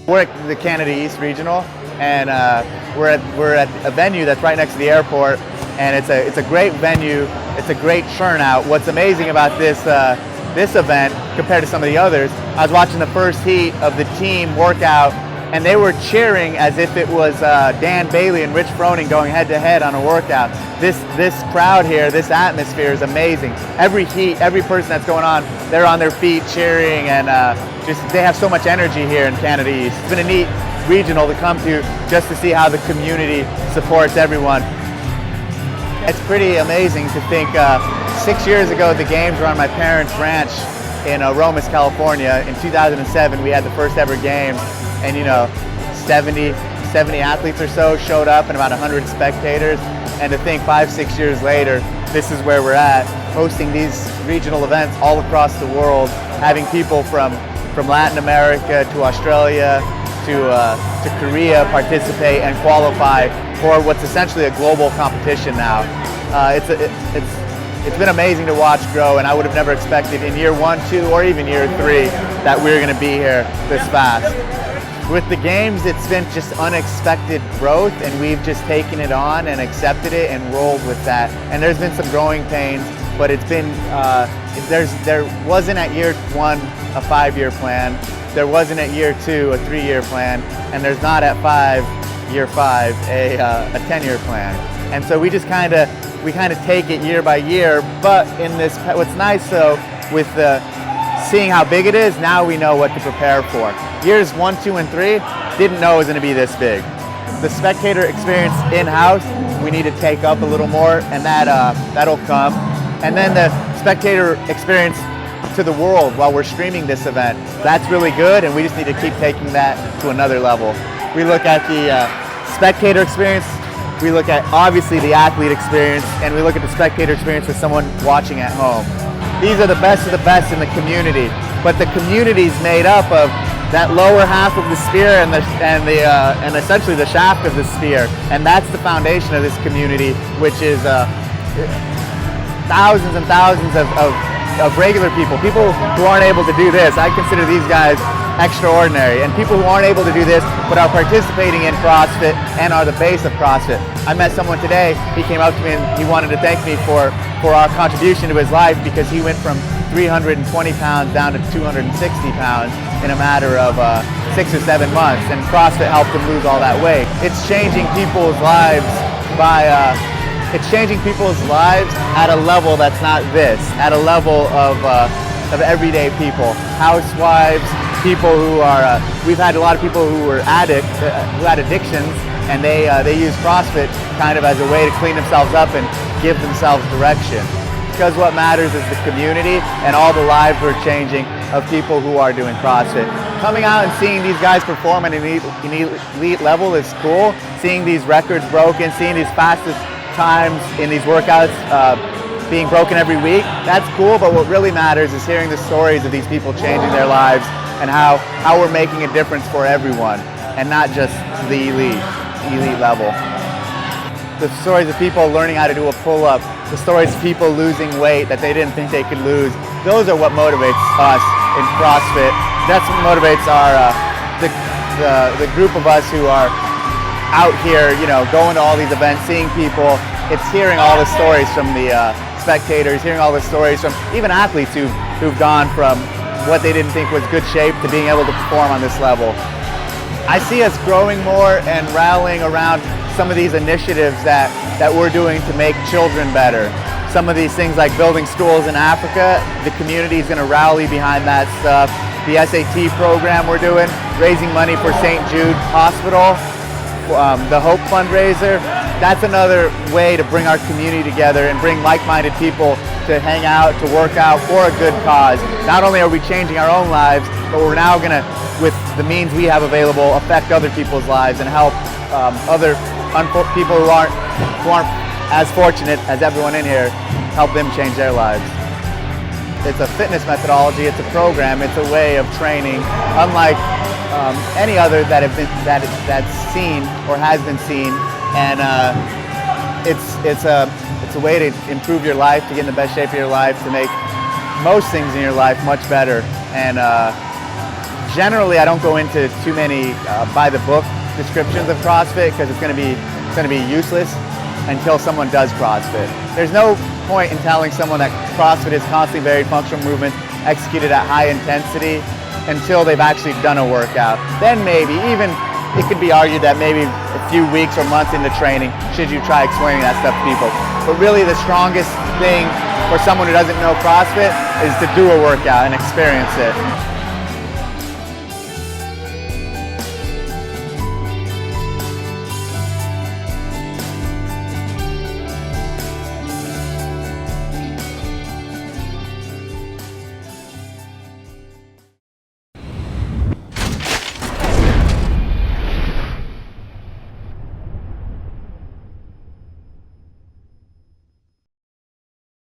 We're at the Canada East Regional, and we're at a venue that's right next to the airport, and it's a great venue. It's a great turnout. What's amazing about this event compared to some of the others, I was watching the first heat of the team workout, and they were cheering as if it was Dan Bailey and Rich Froning going head to head on a workout. This crowd here, this atmosphere is amazing. Every heat, every person that's going on, they're on their feet cheering, and they have so much energy here in Canada East. It's been a neat regional to come to just to see how the community supports everyone. It's pretty amazing to think 6 years ago the games were on my parents' ranch in Romas, California. In 2007 we had the first ever games, and 70 athletes or so showed up and about 100 spectators. And to think 5-6 years later, this is where we're at, hosting these regional events all across the world, having people from Latin America to Australia to Korea participate and qualify for what's essentially a global competition now. It's been amazing to watch grow, and I would have never expected in year 1, 2, or even year 3 that we're going to be here this fast. With the games, it's been just unexpected growth, and we've just taken it on and accepted it and rolled with that. And there's been some growing pains, but it's been, there wasn't at year 1 a 5-year plan, there wasn't at year 2 a 3-year plan, and there's not at year 5 a 10-year plan. And so we just kind of take it year by year. But in this, what's nice though, with seeing how big it is, now we know what to prepare for. Years 1, 2, and 3 didn't know it was going to be this big. The spectator experience in-house, we need to take up a little more, and that'll come. And then the spectator experience to the world while we're streaming this event, that's really good, and we just need to keep taking that to another level. We look at the spectator experience, we look at obviously the athlete experience, and we look at the spectator experience with someone watching at home. These are the best of the best in the community, but the community is made up of that lower half of the sphere and essentially the shaft of the sphere, and that's the foundation of this community, which is thousands and thousands of regular people who aren't able to do this. I consider these guys extraordinary, and people who aren't able to do this but are participating in CrossFit and are the base of CrossFit. I met someone today, he came up to me and he wanted to thank me for our contribution to his life, because he went from 320 pounds down to 260 pounds in a matter of 6 or 7 months, and CrossFit helped him lose all that weight. It's changing people's lives at a level that's not this, at a level of everyday people, housewives, people who are, we've had a lot of people who were addicts, who had addictions, and they use CrossFit kind of as a way to clean themselves up and give themselves direction. Because what matters is the community and all the lives we're changing of people who are doing CrossFit. Coming out and seeing these guys perform at an elite level is cool. Seeing these records broken, seeing these fastest times in these workouts being broken every week, that's cool, but what really matters is hearing the stories of these people changing their lives and how we're making a difference for everyone and not just the elite level. The stories of people learning how to do a pull-up, the stories of people losing weight that they didn't think they could lose, those are what motivates us in CrossFit. That's what motivates the group of us who are out here, going to all these events, seeing people. It's hearing all the stories from the spectators, hearing all the stories from even athletes who've gone from what they didn't think was good shape to being able to perform on this level. I see us growing more and rallying around some of these initiatives that we're doing to make children better. Some of these things like building schools in Africa, the community is going to rally behind that stuff. The SAT program we're doing, raising money for St. Jude Hospital, the Hope fundraiser, that's another way to bring our community together and bring like-minded people to hang out, to work out for a good cause. Not only are we changing our own lives, but we're now going to, with the means we have available, affect other people's lives and help other people who aren't as fortunate as everyone in here, help them change their lives. It's a fitness methodology, it's a program, it's a way of training, unlike any other that's seen or has been seen, and it's a way to improve your life, to get in the best shape of your life, to make most things in your life much better, and Generally, I don't go into too many by the book descriptions of CrossFit because it's going to be useless until someone does CrossFit. There's no point in telling someone that CrossFit is constantly varied functional movements executed at high intensity until they've actually done a workout. Then maybe, even it could be argued that maybe a few weeks or months into training, should you try explaining that stuff to people. But really the strongest thing for someone who doesn't know CrossFit is to do a workout and experience it.